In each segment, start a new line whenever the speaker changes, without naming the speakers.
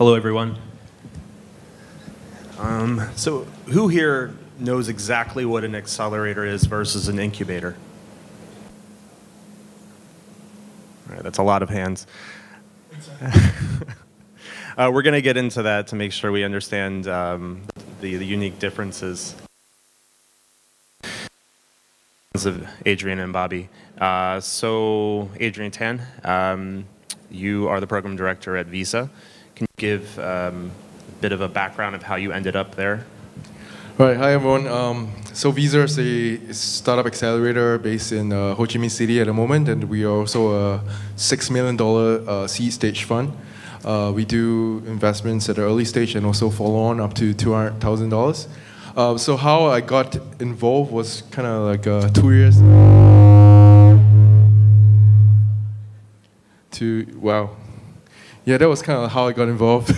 Hello, everyone. So who here knows exactly what an accelerator is versus an incubator? All right, that's a lot of hands. We're going to get into that to make sure we understand the unique differences of Adrian and Bobby. So Adrian Tan, you are the program director at VIISA. Can you give a bit of a background of how you ended up there?
Right, hi everyone. So VIISA is a startup accelerator based in Ho Chi Minh City at the moment, and we are also a $6 million seed stage fund. We do investments at the early stage and also follow on up to $200,000. So how I got involved was kind of like 2 years wow. Yeah, that was kind of how I got involved.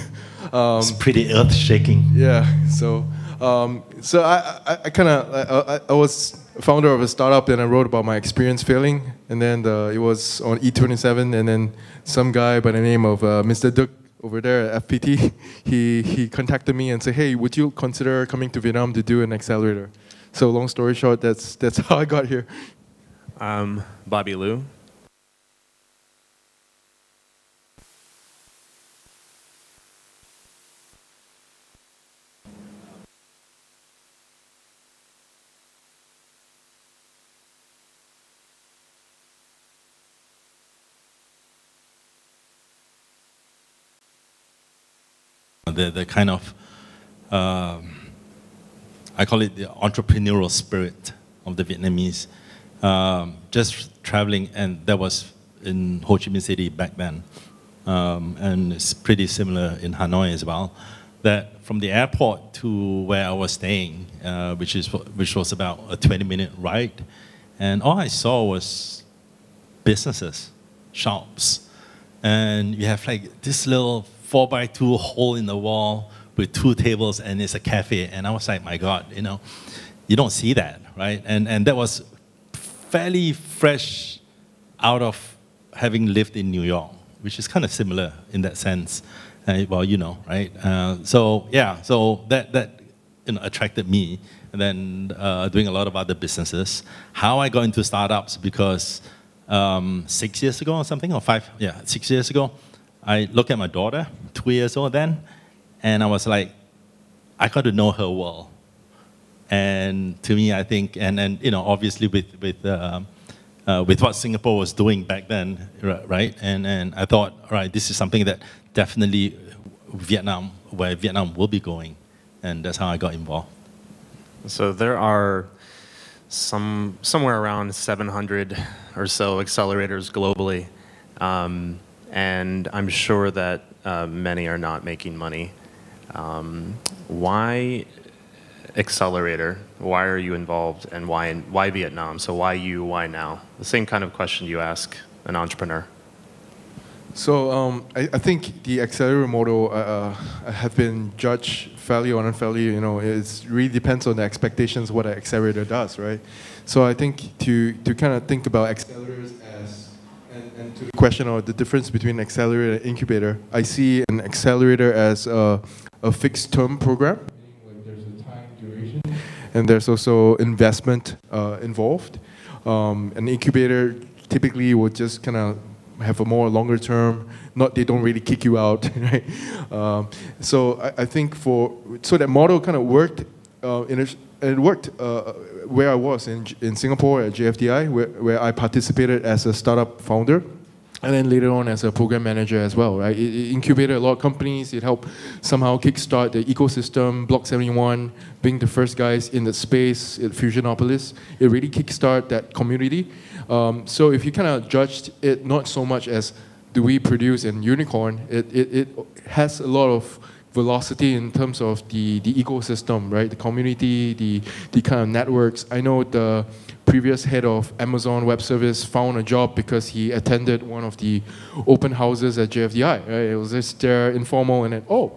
It's pretty earth-shaking.
Yeah, so I was founder of a startup, and I wrote about my experience failing, and then it was on E27, and then some guy by the name of Mr. Duc over there at FPT, he contacted me and said, hey, would you consider coming to Vietnam to do an accelerator? So long story short, that's how I got here.
Bobby Liu.
The kind of, I call it the entrepreneurial spirit of the Vietnamese. Just traveling, and that was in Ho Chi Minh City back then. And it's pretty similar in Hanoi as well. That from the airport to where I was staying, which was about a 20-minute ride, and all I saw was businesses, shops, and you have like this little 4x2 hole in the wall with 2 tables, and it's a cafe. And I was like, my God, you don't see that, right? And that was fairly fresh out of having lived in New York, which is kind of similar in that sense. Well, right? So yeah, so that attracted me. And then doing a lot of other businesses. How I got into startups, because 6 years ago or something, or 6 years ago, I looked at my daughter, 2 years old then, and I was like, I got to know her world. And to me, I think, and obviously with what Singapore was doing back then, right? And I thought, all right, this is something that definitely where Vietnam will be going, and that's how I got involved.
So there are somewhere around 700 or so accelerators globally. And I'm sure that many are not making money. Why accelerator? Why are you involved, and why Vietnam? So why you, why now? The same kind of question you ask an entrepreneur.
So I think the accelerator model have been judged fairly or unfairly. It really depends on the expectations what an accelerator does, right? So I think to kind of think about accelerators as and to the question of the difference between accelerator and incubator, I see an accelerator as a fixed term program. Like there's a time duration, and there's also investment involved. An incubator typically will just kind of have a more longer term. They don't really kick you out, right? So I think so that model kind of worked. It worked where I was in Singapore at JFDI, where I participated as a startup founder, and then later on as a program manager as well, right? It incubated a lot of companies. It helped somehow kickstart the ecosystem, Block 71, being the first guys in the space at Fusionopolis. It really kickstarted that community. So if you kind of judged it not so much as do we produce a unicorn, it has a lot of velocity in terms of the ecosystem, right? The community, the kind of networks. I know the previous head of Amazon Web Service found a job because he attended one of the open houses at JFDI, right? It was just there informal, and then, oh,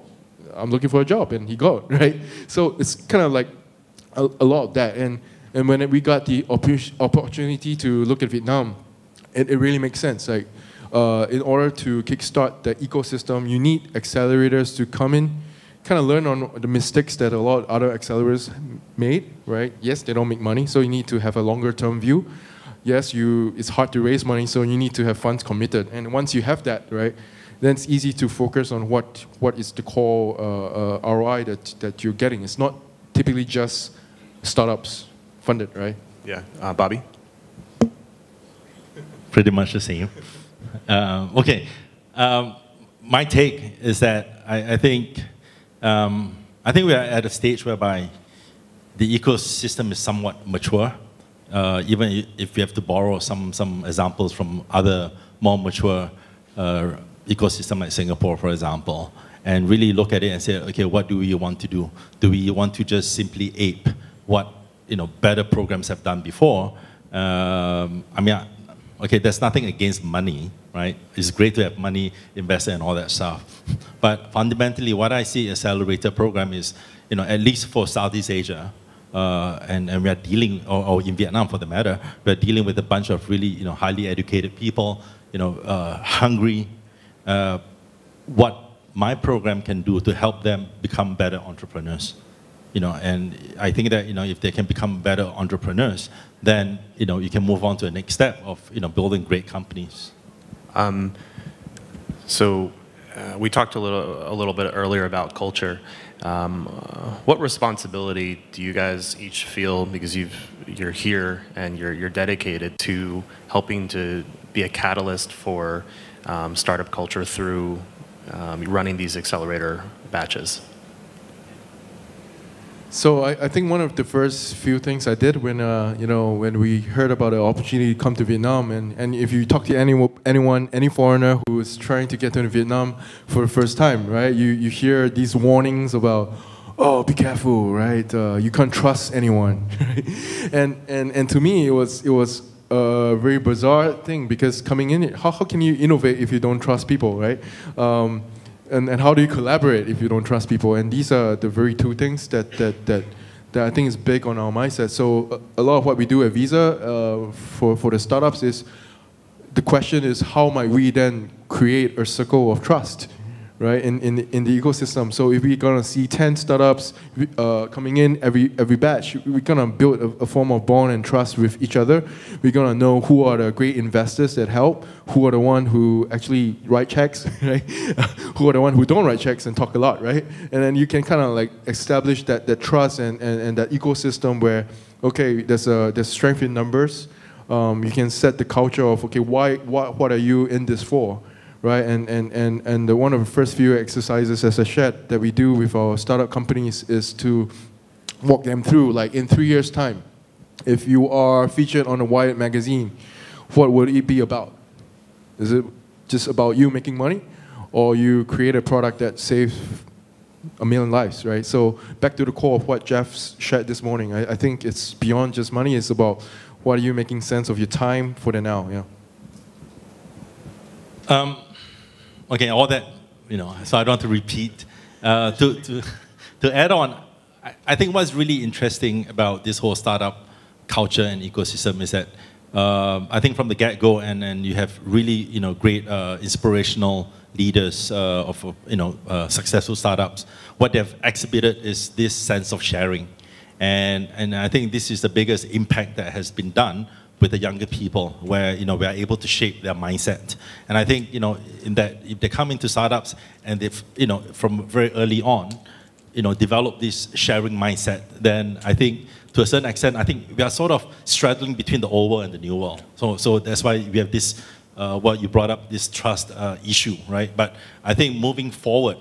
I'm looking for a job, and he got, right? So it's kind of like a lot of that. And when we got the opportunity to look at Vietnam, it really makes sense. Like, in order to kickstart the ecosystem, you need accelerators to come in, kind of learn on the mistakes that a lot of other accelerators made, right? Yes, they don't make money, so you need to have a longer term view. Yes, it's hard to raise money, so you need to have funds committed. And once you have that, right, then it's easy to focus on what is the core ROI that you're getting. It's not typically just startups funded, right?
Yeah, Bobby?
Pretty much the same. Okay, my take is that I think we are at a stage whereby the ecosystem is somewhat mature. Even if we have to borrow some examples from other more mature ecosystem like Singapore, for example, and really look at it and say, okay, what do we want to do? Do we want to just simply ape what better programs have done before? Okay, there's nothing against money, right? It's great to have money invested and all that stuff. But fundamentally, what I see Accelerator program is, at least for Southeast Asia, and we are dealing, or in Vietnam for the matter, we're dealing with a bunch of really, highly educated people, hungry. What my program can do to help them become better entrepreneurs, and I think that, if they can become better entrepreneurs, then, you can move on to the next step of, building great companies.
We talked a little bit earlier about culture. What responsibility do you guys each feel, because you're here and you're dedicated to helping to be a catalyst for startup culture through running these accelerator batches?
So I think one of the first few things I did when we heard about the opportunity to come to Vietnam, and if you talk to any foreigner who is trying to get to Vietnam for the first time, right, you hear these warnings about, oh, be careful, right? You can't trust anyone, right? And to me it was a very bizarre thing, because coming in, how can you innovate if you don't trust people, right? And how do you collaborate if you don't trust people? And these are the very two things that I think is big on our mindset. So a lot of what we do at VIISA for the startups is, the question is, how might we then create a circle of trust, right, in the ecosystem? So if we're gonna see 10 startups coming in every batch, we're gonna build a form of bond and trust with each other. We're gonna know who are the great investors that help, who are the one who actually write checks, right? Who are the one who don't write checks and talk a lot, right? And then you can kind of like establish that trust and that ecosystem where, okay, there's strength in numbers. You can set the culture of, okay, what are you in this for? Right, and one of the first few exercises as a shed that we do with our startup companies is to walk them through, like, in 3 years' time, if you are featured on a Wired magazine, what would it be about? Is it just about you making money, or you create a product that saves 1 million lives, right? So back to the core of what Jeff shared this morning, I think it's beyond just money. It's about what are you making sense of your time for the now, yeah.
Okay, all that, so I don't want to repeat. To add on, I think what's really interesting about this whole startup culture and ecosystem is that I think from the get-go, and you have really, great inspirational leaders of successful startups. What they've exhibited is this sense of sharing, and I think this is the biggest impact that has been done with the younger people, where we are able to shape their mindset. And I think in that, if they come into startups and they've from very early on develop this sharing mindset, then I think to a certain extent, I think we are sort of straddling between the old world and the new world. So that's why we have this what you brought up, this trust issue, right? But I think moving forward,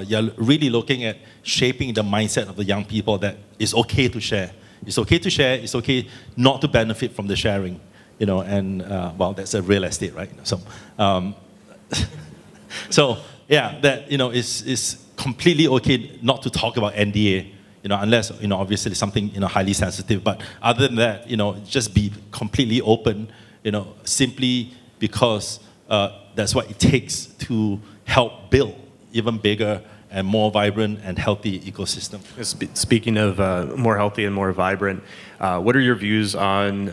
you're really looking at shaping the mindset of the young people that it's okay to share. It's okay to share. It's okay not to benefit from the sharing, and well, that's a real estate, right? So, so yeah, that is completely okay not to talk about NDA, unless obviously something highly sensitive. But other than that, just be completely open, simply because that's what it takes to help build even bigger and more vibrant and healthy ecosystem.
Speaking of more healthy and more vibrant, what are your views on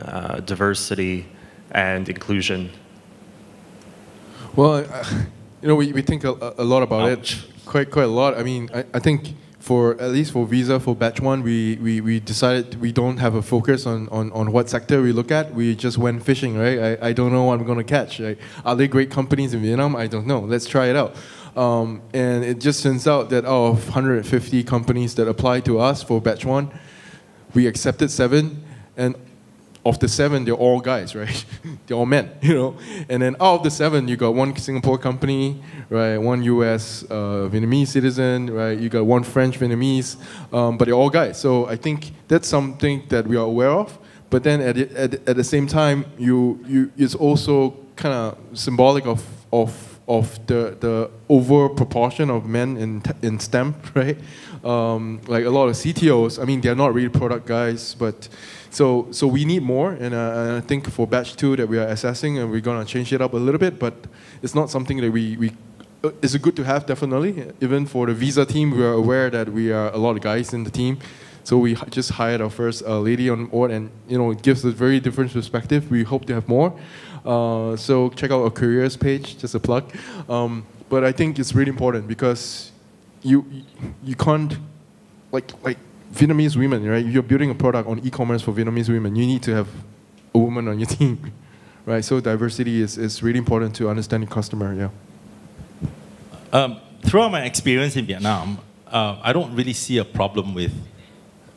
diversity and inclusion?
Well, we think a lot about
Ouch.
it, quite a lot. I mean, I think at least for VIISA, for batch one, we decided we don't have a focus on what sector we look at. We just went fishing, right? I don't know what I'm going to catch. Right? Are there great companies in Vietnam? I don't know. Let's try it out. And it just turns out that out of 150 companies that applied to us for batch one, we accepted 7, and of the 7, they're all guys, right? They're all men, And then out of the 7, you got 1 Singapore company, right? 1 US Vietnamese citizen, right? You got 1 French Vietnamese, but they're all guys. So I think that's something that we are aware of. But then at the same time, it's also kind of symbolic of the over proportion of men in STEM, right? Like a lot of CTOs, I mean, they're not really product guys, but so we need more, and I think for batch 2 that we are assessing, and we're gonna change it up a little bit, but it's not something that it's good to have, definitely. Even for the VIISA team, we are aware that we are a lot of guys in the team, so we just hired our first lady on board, and it gives a very different perspective. We hope to have more. So check out our careers page, just a plug. But I think it's really important because you can't, like Vietnamese women, right? You're building a product on e-commerce for Vietnamese women. You need to have a woman on your team, right? So diversity is really important to understand the customer, yeah.
Throughout my experience in Vietnam, I don't really see a problem with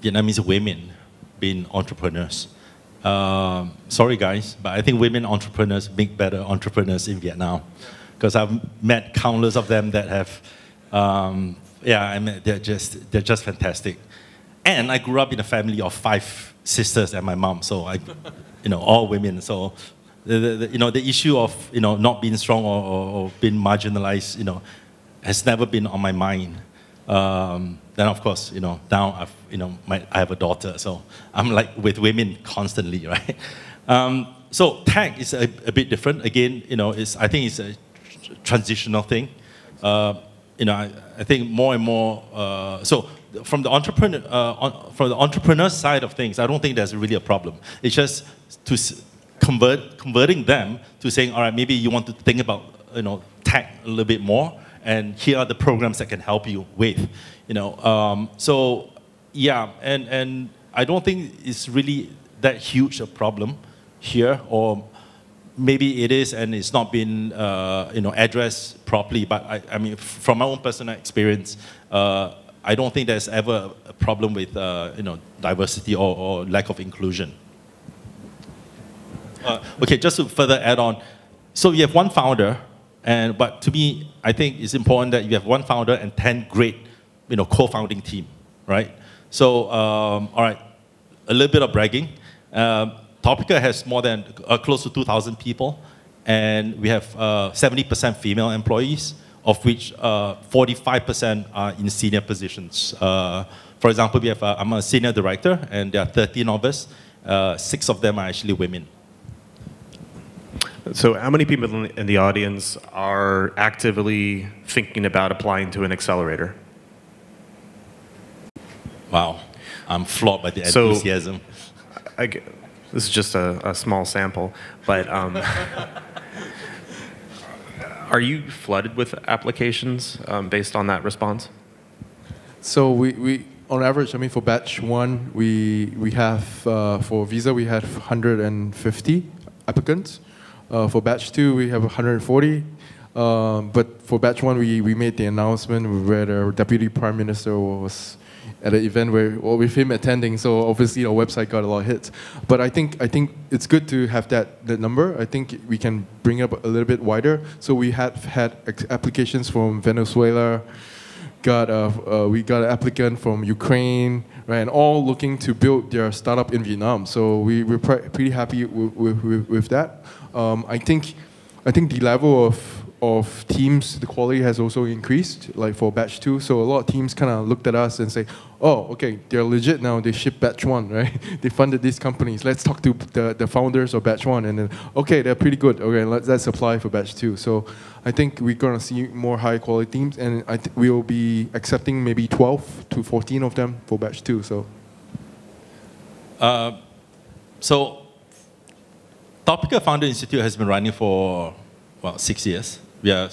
Vietnamese women being entrepreneurs. Sorry guys, but I think women entrepreneurs make better entrepreneurs in Vietnam, because I've met countless of them that have, they're just fantastic. And I grew up in a family of 5 sisters and my mom, so all women. So the issue of not being strong or being marginalized, has never been on my mind. Then of course, now I have a daughter, so I'm like with women constantly, right? So tech is a bit different. Again, I think it's a transitional thing. I think more and more. So from the entrepreneur side of things, I don't think there's really a problem. It's just to converting them to saying, all right, maybe you want to think about tech a little bit more, and here are the programs that can help you with, So yeah, and I don't think it's really that huge a problem here, or maybe it is and it's not been addressed properly. But I mean, from my own personal experience, I don't think there's ever a problem with diversity or lack of inclusion. Okay, just to further add on, so you have 1 founder. But to me, I think it's important that you have 1 founder and 10 great, co-founding team, right? So, all right, a little bit of bragging. Topica has more than close to 2,000 people, and we have 70% female employees, of which 45% are in senior positions. For example, I'm a senior director, and there are 13 of us. 6 of them are actually women.
So how many people in the audience are actively thinking about applying to an accelerator?
Wow, I'm floored by the enthusiasm.
This is just a small sample, but are you flooded with applications based on that response?
So we on average, I mean, for batch 1, we have, for VIISA, we had 150 applicants. For batch 2, we have 140. But for batch 1, we made the announcement where the Deputy Prime Minister was at an event with him attending. So obviously our website got a lot of hits. But I think it's good to have that number. I think we can bring it up a little bit wider. So we had applications from Venezuela. We got an applicant from Ukraine, right, and all looking to build their startup in Vietnam. So we're pretty happy with that. I think the level of teams, the quality has also increased, like for batch 2. So a lot of teams kind of looked at us and say, oh, okay, they're legit now. They ship batch 1, right? They funded these companies. Let's talk to the founders of batch 1, and then okay, they're pretty good. Okay, let's apply for batch 2. So I think we're gonna see more high quality teams, and we will be accepting maybe 12 to 14 of them for batch 2. So. Topica Founder Institute has been running for, 6 years.
we are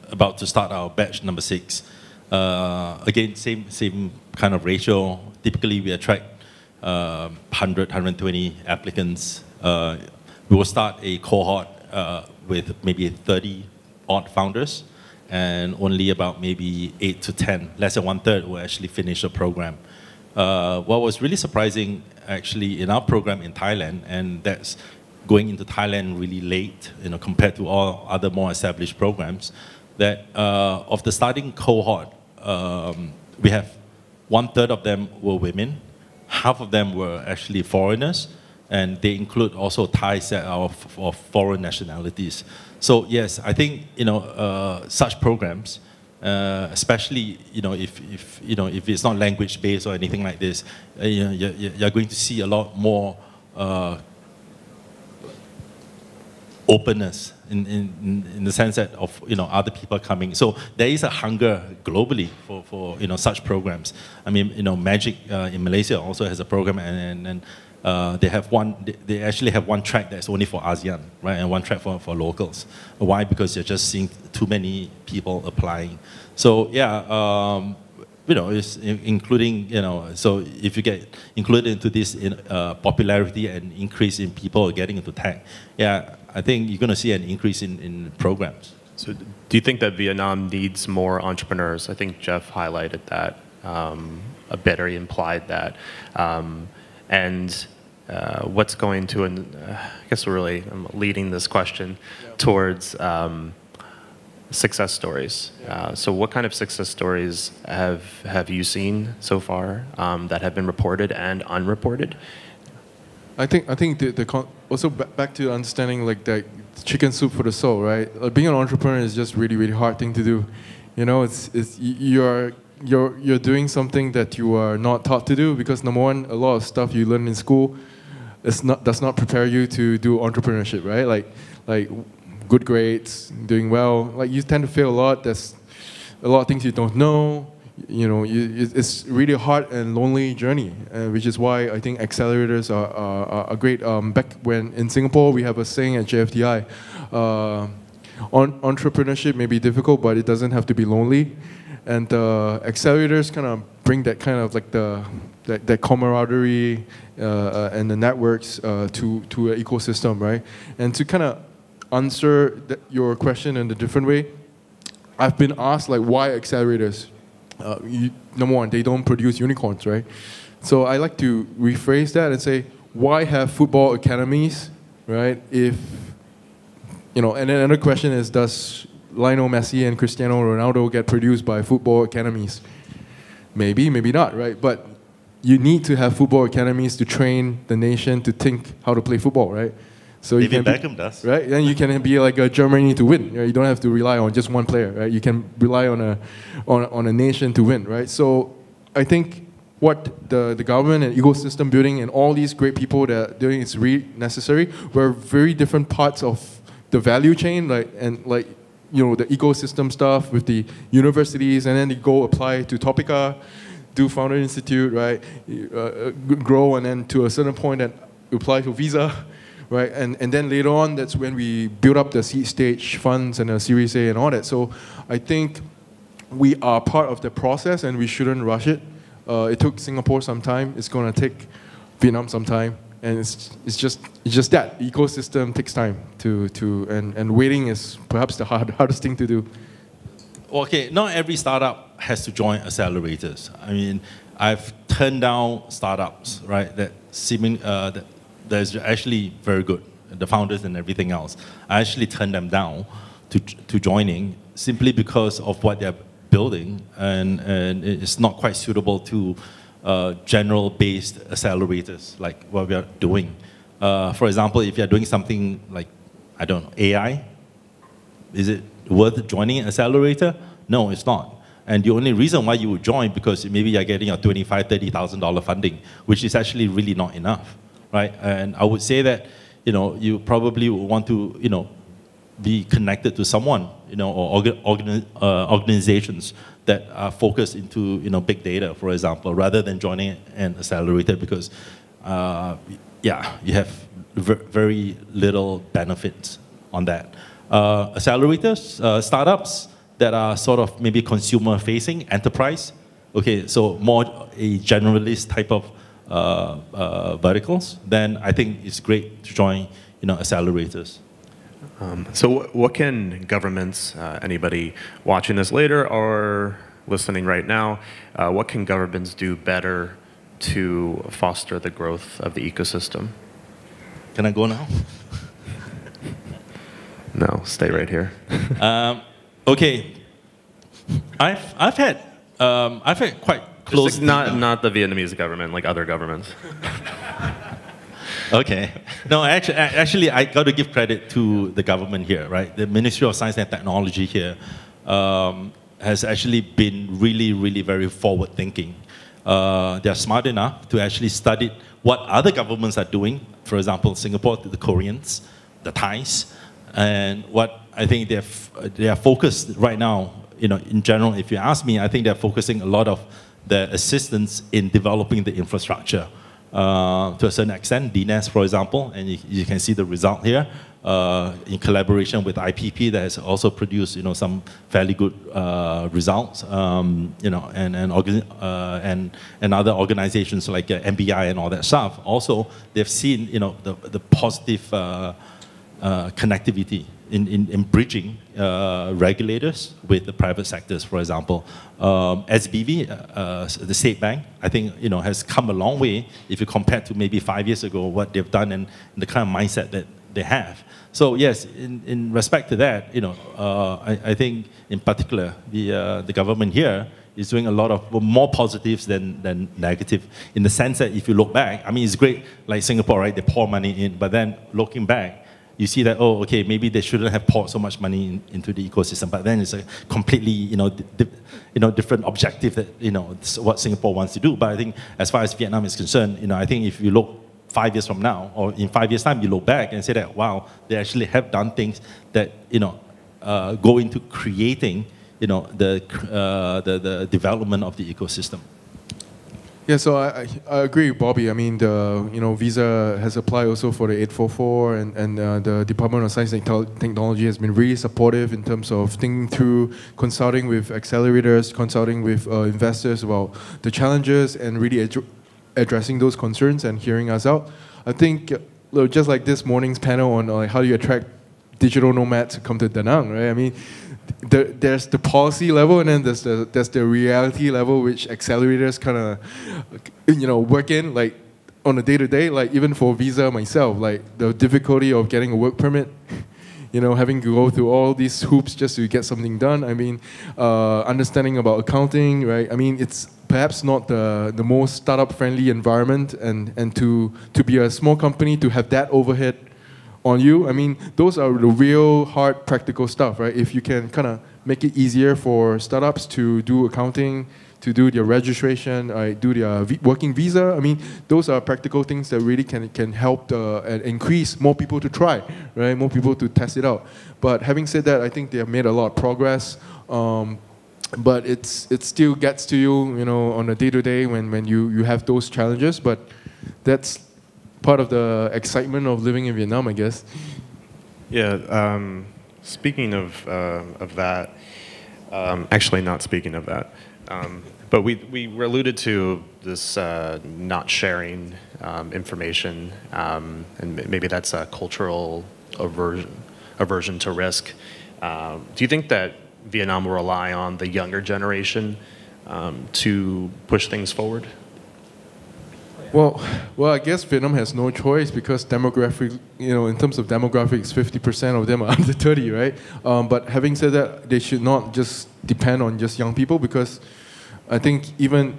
about to start our batch number 6. Again, same kind of ratio. Typically, we attract 100, 120 applicants. We will start a cohort with maybe 30 odd founders, and only about maybe 8 to 10, less than 1/3, will actually finish the program. What was really surprising, actually, in our program in Thailand, and that's going into Thailand really late, compared to all other more established programs, that of the starting cohort, we have 1/3 of them were women, half of them were actually foreigners, and they include also Thais of foreign nationalities. So yes, I think such programs, especially if it's not language based or anything like this, you're going to see a lot more openness in the sense that of other people coming. So there is a hunger globally for such programs. I mean, Magic in Malaysia also has a program, and they actually have one track that's only for ASEAN, right, and one track for locals. Why? Because you're just seeing too many people applying. So yeah, it's including, so if you get included into this popularity and increase in people getting into tech, yeah, I think you're going to see an increase in programs.
So do you think that Vietnam needs more entrepreneurs? I think Jeff highlighted that a bit, or he implied that. And what's going to, I guess really I'm leading this question towards success stories. So what kind of success stories have you seen so far that have been reported and unreported?
I think also back to understanding like that chicken soup for the soul, right? Being an entrepreneur is just really, really hard thing to do. You're doing something that you are not taught to do, because number one, a lot of stuff you learn in school does not prepare you to do entrepreneurship, right? Like good grades, doing well. Like you tend to fail a lot. There's a lot of things you don't know. It's really a hard and lonely journey, which is why I think accelerators are great. Back when in Singapore, we have a saying at JFDI, entrepreneurship may be difficult, but it doesn't have to be lonely. And accelerators kind of bring that kind of like that camaraderie and the networks to an ecosystem, right? And to kind of answer your question in a different way, I've been asked like, why accelerators? Number one, they don't produce unicorns, right? So I like to rephrase that and say, why have football academies, right? And then another question is, does Lionel Messi and Cristiano Ronaldo get produced by football academies? Maybe, maybe not, right? But you need to have football academies to train the nation to think how to play football, right? So
Even Beckham does.
Right? Then you can be like a Germany to win. Right? You don't have to rely on just one player, right? You can rely on a nation to win, right? So I think what the government and ecosystem building and all these great people that are doing is really necessary. We're very different parts of the value chain, the ecosystem stuff with the universities, and then they go apply to Topica, do Founder Institute, right? Grow, and then to a certain point that apply to VIISA. Right, and then later on, that's when we build up the seed stage funds and the Series A and all that. So I think we are part of the process, and we shouldn't rush it. It took Singapore some time. It's going to take Vietnam some time, and it's just that the ecosystem takes time and waiting is perhaps the hardest thing to do.
Okay, not every startup has to join accelerators. I mean, I've turned down startups, right? That's actually very good, the founders and everything else. I actually turned them down to joining simply because of what they're building, and it's not quite suitable to general-based accelerators like what we are doing. For example, if you're doing something like, I don't know, AI, is it worth joining an accelerator? No, it's not. And the only reason why you would join, because maybe you're getting a $25,000, $30,000 funding, which is actually really not enough. Right, and I would say that, you probably would want to, be connected to someone, or organizations that are focused into, big data, for example, rather than joining an accelerator, because, you have very little benefits on that. Accelerators, startups that are sort of maybe consumer-facing, enterprise. Okay, so more a generalist type of verticals. Then I think it's great to join, accelerators.
So what can governments, anybody watching this later or listening right now, what can governments do better to foster the growth of the ecosystem?
Can I go now?
No, stay right here.
Okay, I've had quite close.
Not the Vietnamese government, like other governments.
Okay. No, actually, I got to give credit to the government here, right? The Ministry of Science and Technology here has actually been really, really very forward-thinking. They're smart enough to actually study what other governments are doing. For example, Singapore, the Koreans, the Thais, and what I think they are focused right now. In general, if you ask me, I think they're focusing a lot of their assistance in developing the infrastructure. To a certain extent, DNES, for example, and you can see the result here, in collaboration with IPP that has also produced, some fairly good results, and other organizations like MBI and all that stuff. Also, they've seen, the positive connectivity in bridging regulators with the private sectors, for example. SBV, the state bank, I think has come a long way if you compare to maybe 5 years ago what they've done and the kind of mindset that they have. So yes, in respect to that, I think in particular the government here is doing a lot of more positives than negative, in the sense that if you look back, I mean, it's great, like Singapore, right? They pour money in, but then looking back, you see that, oh, okay, maybe they shouldn't have poured so much money into the ecosystem, but then it's a completely, different objective that, what Singapore wants to do. But I think as far as Vietnam is concerned, I think if you look 5 years from now, or in 5 years' time, you look back and say that, wow, they actually have done things that, go into creating, the development of the ecosystem.
Yeah, so I agree with Bobby. I mean, VIISA has applied also for the 844, and the Department of Science and Technology has been really supportive in terms of thinking through, consulting with accelerators, consulting with investors about the challenges, and really addressing those concerns and hearing us out. I think just like this morning's panel on how do you attract digital nomads to come to Da Nang, right? I mean, there's the policy level, and then there's the reality level, which accelerators kind of work in, like on a day-to-day. Like even for VIISA myself, like the difficulty of getting a work permit, having to go through all these hoops just to get something done. I mean, understanding about accounting, right? I mean, it's perhaps not the most startup-friendly environment, and to be a small company, to have that overhead on you. I mean, those are the real hard practical stuff, right? If you can kind of make it easier for startups to do accounting, to do their registration, do their working visa, I mean, those are practical things that really can help and increase more people to try, right? More people to test it out. But having said that, I think they have made a lot of progress. But it still gets to you, on a day-to-day when you have those challenges. But that's part of the excitement of living in Vietnam, I guess.
Yeah. Speaking of that, actually not speaking of that, but we were alluded to this not sharing information, and maybe that's a cultural aversion to risk. Do you think that Vietnam will rely on the younger generation to push things forward?
Well, I guess Vietnam has no choice, because demographic, in terms of demographics, 50% of them are under 30, right? But having said that, they should not just depend on just young people, because I think even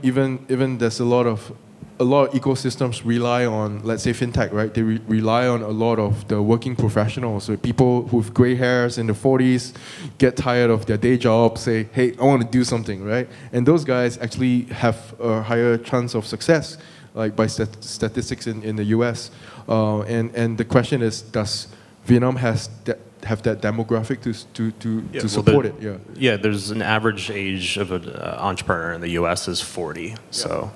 there's a lot of ecosystems rely on, let's say, fintech, right? They rely on a lot of the working professionals. So people with gray hairs in the 40s get tired of their day job, say, hey, I want to do something, right? And those guys actually have a higher chance of success, like by statistics in the US. And the question is, does Vietnam have that demographic to support it? Yeah.
Yeah, there's an average age of an entrepreneur in the US is 40. Yeah. So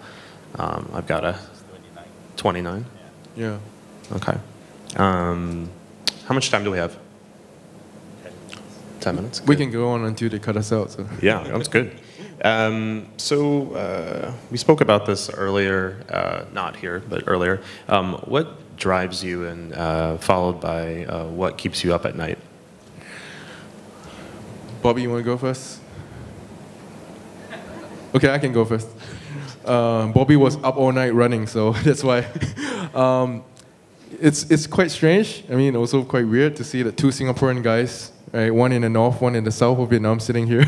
I've got a 29.
Yeah.
Okay. How much time do we have?
10
10 minutes?
We can go on until they cut us out. So.
Yeah, that's good. We spoke about this earlier, not here, but earlier. What drives you, and followed by what keeps you up at night?
Bobby, you want to go first? Okay, I can go first. Bobby was up all night running, so that's why. It's quite strange. I mean, also quite weird to see the two Singaporean guys, right? One in the north, one in the south of Vietnam, sitting here.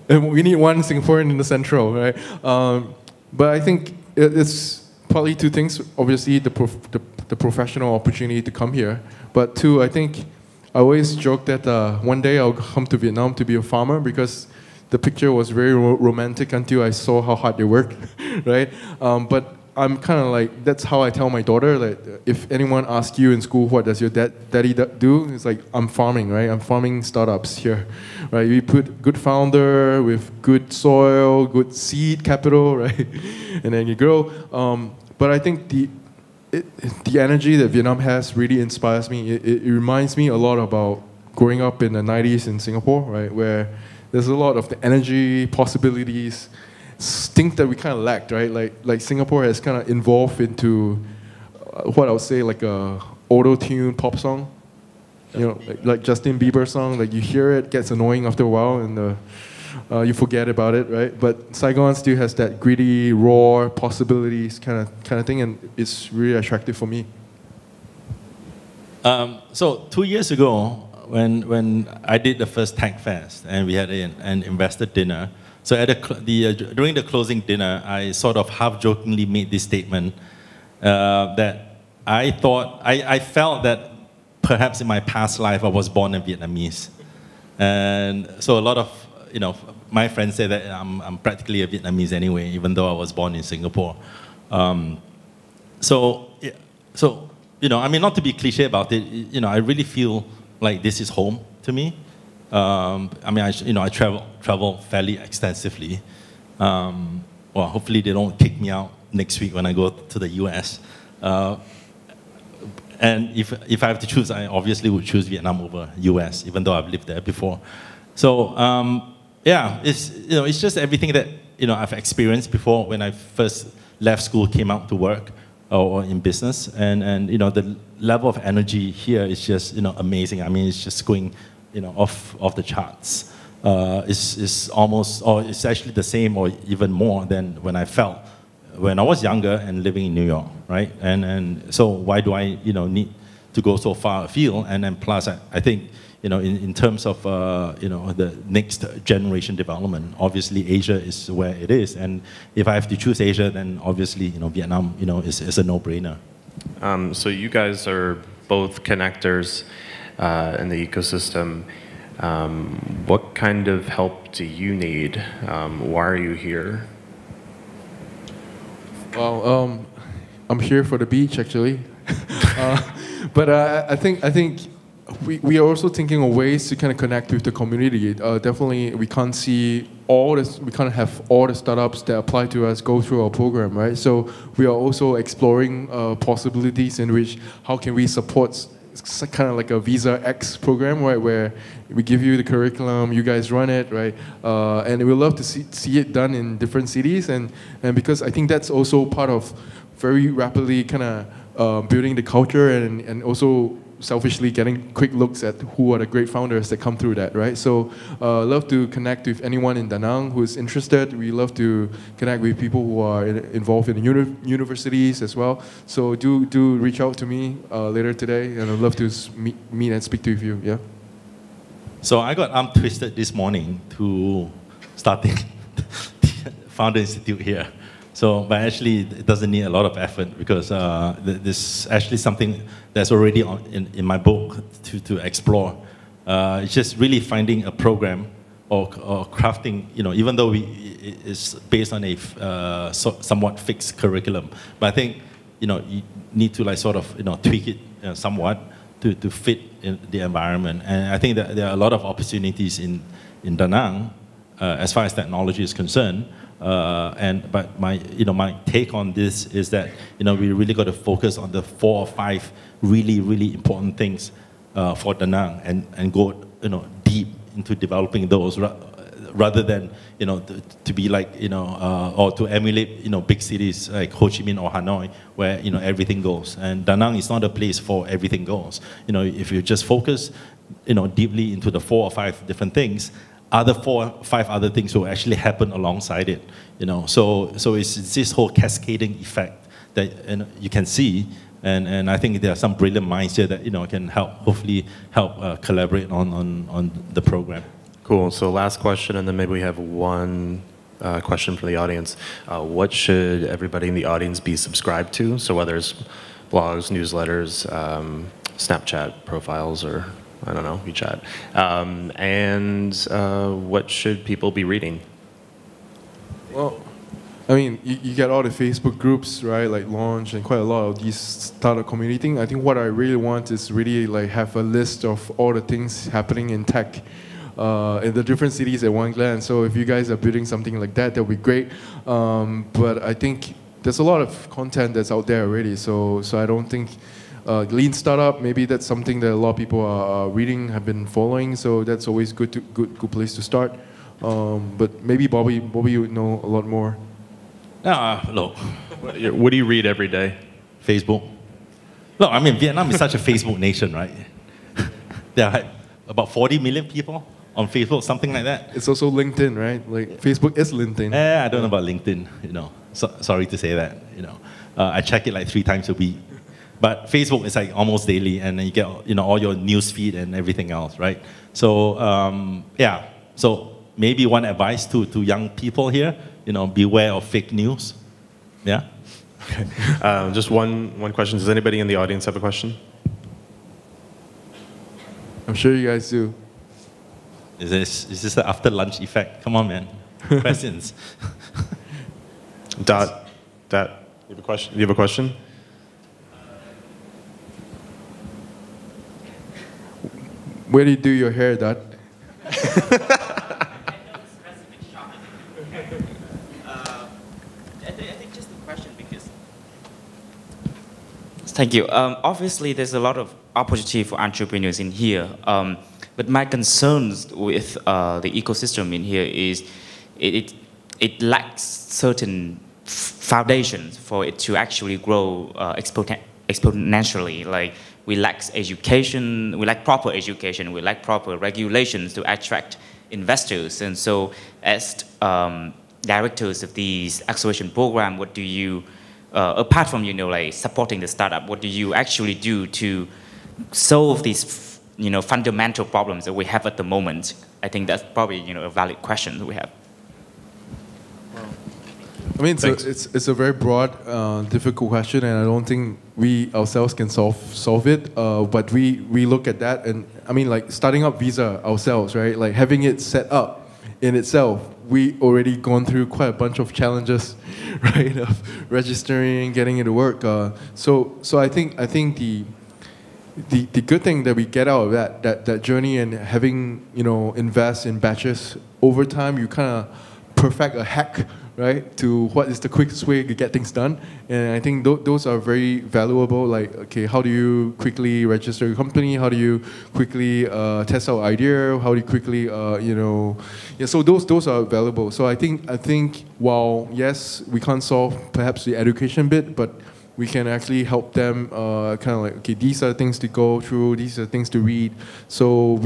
And we need one Singaporean in the central, right? But I think it's partly two things. Obviously, the professional opportunity to come here, but two, I think I always joke that one day I'll come to Vietnam to be a farmer, because the picture was very romantic until I saw how hard they work, right? But I'm kind of like, that's how I tell my daughter, like, if anyone asks you in school, what does your daddy do? It's like, I'm farming, right? I'm farming startups here, right? We put good founder with good soil, good seed capital, right? And then you grow. But I think the energy that Vietnam has really inspires me. It reminds me a lot about growing up in the 90s in Singapore, right? Where there's a lot of the energy, possibilities, things that we kind of lacked, right? Like Singapore has kind of evolved into what I would say like a auto-tune pop song, you know, like Justin Bieber song. Like you hear it, gets annoying after a while, and you forget about it, right? But Saigon still has that gritty, raw possibilities kind of thing, and it's really attractive for me.
So 2 years ago, when I did the first Tech Fest, and we had an investor dinner. So at during the closing dinner, I sort of half-jokingly made this statement that I felt that perhaps in my past life I was born a Vietnamese. And so a lot of, my friends say that I'm practically a Vietnamese anyway, even though I was born in Singapore. So, I mean, not to be cliche about it, I really feel like this is home to me. I mean, I travel fairly extensively. Well, hopefully they don't kick me out next week when I go to the US. And if I have to choose, I obviously would choose Vietnam over US, even though I've lived there before. So yeah, it's just everything that I've experienced before when I first left school, came out to work or in business, and the level of energy here is just amazing. I mean, it's just going off the charts. It's almost, or it's actually the same or even more than when I felt when I was younger and living in New York, right? And so why do I need to go so far afield? And then plus, I think in terms of the next generation development, obviously Asia is where it is. And if I have to choose Asia, then obviously Vietnam is a no-brainer.
So you guys are both connectors in the ecosystem. What kind of help do you need? Why are you here?
Well, I'm here for the beach, actually. But I think we are also thinking of ways to kind of connect with the community. Definitely, we can't see all this. We can't have all the startups that apply to us go through our program, right? So we are also exploring possibilities in which how can we support. It's kind of like a VIISA X program, right, where we give you the curriculum, you guys run it, right, and we love to see it done in different cities, and because I think that's also part of very rapidly kind of building the culture and also selfishly getting quick looks at who are the great founders that come through that, right? So love to connect with anyone in Da Nang who is interested. We love to connect with people who are involved in universities as well. So do reach out to me later today, and I'd love to meet and speak to you, yeah?
So I got arm twisted this morning to starting the Founder Institute here. So, but actually, it doesn't need a lot of effort because this is actually something that's already in my book to explore. It's just really finding a program or crafting, even though it's based on a somewhat fixed curriculum. But I think, you need to like sort of, tweak it somewhat to fit in the environment. And I think that there are a lot of opportunities in Da Nang as far as technology is concerned. But my take on this is that we really got to focus on the 4 or 5 really important things for Da Nang and go deep into developing those rather than to be like or to emulate big cities like Ho Chi Minh or Hanoi where everything goes. And Da Nang is not a place for everything goes. If you just focus deeply into the 4 or 5 different things, other 4 or 5 other things will actually happen alongside it. So it's this whole cascading effect that you can see. And I think there are some brilliant minds here that can hopefully help collaborate on the program.
Cool. So last question, and then maybe we have one question from the audience. What should everybody in the audience be subscribed to? So whether it's blogs, newsletters, Snapchat profiles, or I don't know, WeChat. And what should people be reading?
Well, I mean, you get all the Facebook groups, right? Like Launch and quite a lot of these startup community thing. I think what I really want is really like have a list of all the things happening in tech in the different cities at one glance. So if you guys are building something like that, that would be great. But I think there's a lot of content that's out there already. So I don't think Lean Startup, maybe that's something that a lot of people are reading, have been following. So that's always good place to start. But maybe Bobby would know a lot more.
Look.
What do you read every day?
Facebook. Look, I mean, Vietnam is such a Facebook nation, right? There are about 40 million people on Facebook, something like that.
It's also LinkedIn, right? Like Facebook is LinkedIn.
I don't know about LinkedIn, sorry to say that, I check it like 3 times a week. But Facebook is like almost daily, and then you get all your news feed and everything else, right? So yeah, so maybe one advice to young people here, beware of fake news. Yeah.
Okay. Just one question. Does anybody in the audience have a question?
I'm sure you guys do.
Is this an after lunch effect? Come on, man. Questions.
Dot, you have a question? You have a question?
Where do you do your hair, Dot?
Thank you. Obviously, there's a lot of opportunity for entrepreneurs in here. But my concerns with the ecosystem in here is it lacks certain foundations for it to actually grow exponentially. Like we lack education, we lack proper education, we lack proper regulations to attract investors. And so, as directors of these acceleration program, what do you apart from like supporting the startup, what do you actually do to solve these fundamental problems that we have at the moment? I think that's probably a valid question that we have.
I mean, it's a very broad, difficult question, and I don't think we ourselves can solve it. But we look at that, and I mean, like starting up VIISA ourselves, right? Like having it set up in itself, we already gone through quite a bunch of challenges, right? Of registering, getting it to work. So I think the good thing that we get out of that journey and having invest in batches over time, you kind of perfect a hack, right, to what is the quickest way to get things done. And I think those are very valuable. Like, okay, how do you quickly register your company? How do you quickly test out idea? How do you quickly, so those are valuable. So I think while, yes, we can't solve perhaps the education bit, but we can actually help them kind of like, okay, these are things to go through, these are things to read. So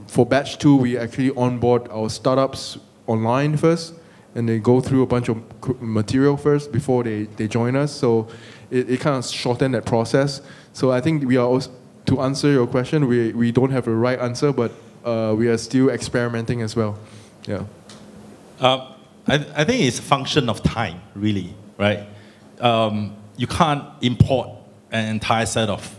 for batch 2, we actually onboard our startups online first, and they go through a bunch of material first before they join us. So it kind of shortened that process. So I think we are also, to answer your question, we don't have a right answer, but we are still experimenting as well. Yeah.
I think it's a function of time, really, right? You can't import an entire set of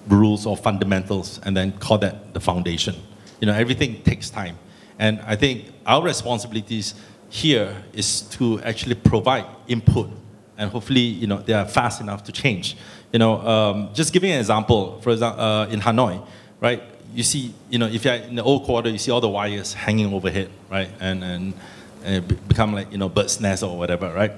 rules or fundamentals and then call that the foundation. Everything takes time. And I think our responsibilities here is to actually provide input, and hopefully, they are fast enough to change. Just giving an example, for example, in Hanoi, right? You see, if you're in the old quarter, you see all the wires hanging overhead, right? And it become like, bird's nest or whatever, right?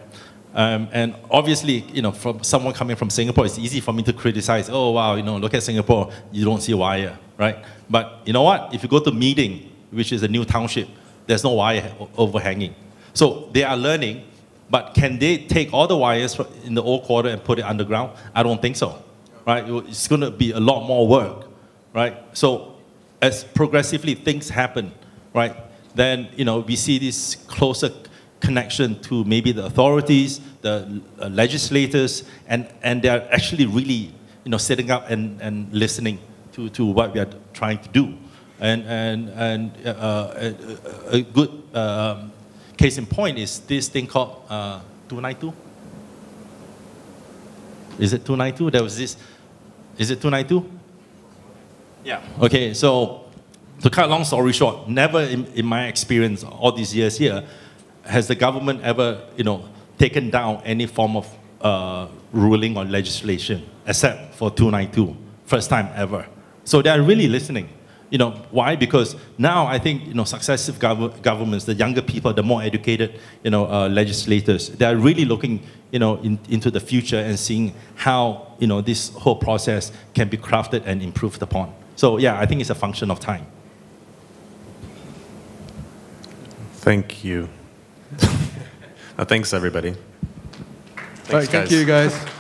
And obviously, from someone coming from Singapore, it's easy for me to criticize. Oh, wow, look at Singapore, you don't see wire, right? But you know what? If you go to Meeting, which is a new township, there's no wire overhanging. So they are learning, but can they take all the wires in the old quarter and put it underground? I don't think so, right? It's going to be a lot more work, right? So as progressively things happen, right, then we see this closer connection to maybe the authorities, the legislators, and they're actually really sitting up and listening to what we are trying to do. And a good case in point is this thing called 292. Is it 292? There was this. Is it 292? Yeah. Okay. So to cut long story short, never in my experience all these years here has the government ever taken down any form of ruling or legislation except for 292. First time ever. So they are really listening. Why? Because now I think successive governments, the younger people, the more educated legislators, they are really looking into the future and seeing how this whole process can be crafted and improved upon. So yeah, I think it's a function of time.
Thank you. Thanks everybody. Thanks,
All right, thank you guys.